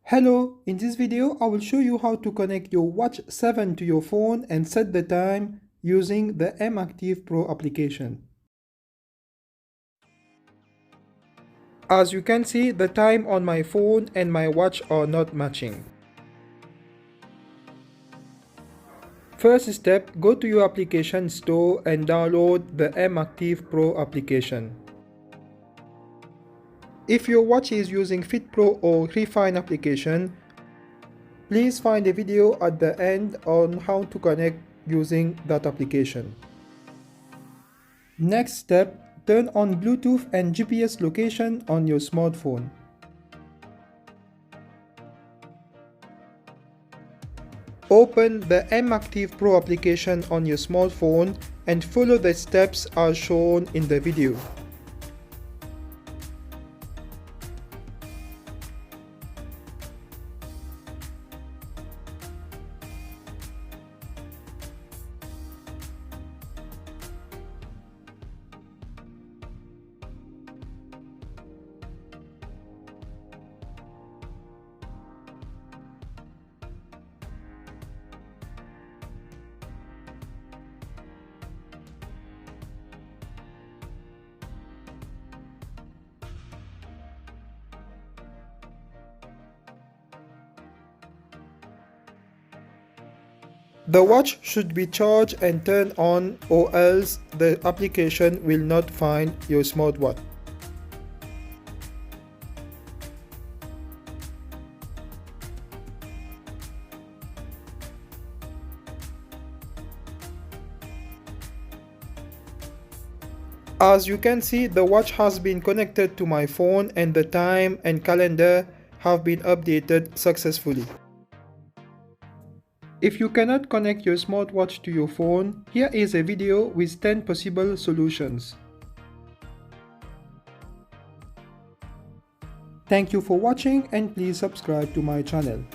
Hello, in this video I will show you how to connect your Watch 7 to your phone and set the time using the MActivePro application. As you can see, the time on my phone and my watch are not matching. First step, go to your application store and download the MActivePro application. If your watch is using FitPro or Refine application, please find a video at the end on how to connect using that application. Next step, turn on Bluetooth and GPS location on your smartphone. Open the MActivePro application on your smartphone and follow the steps as shown in the video. The watch should be charged and turned on, or else the application will not find your smartwatch. As you can see, the watch has been connected to my phone and the time and calendar have been updated successfully. If you cannot connect your smartwatch to your phone, here is a video with 10 possible solutions. Thank you for watching and please subscribe to my channel.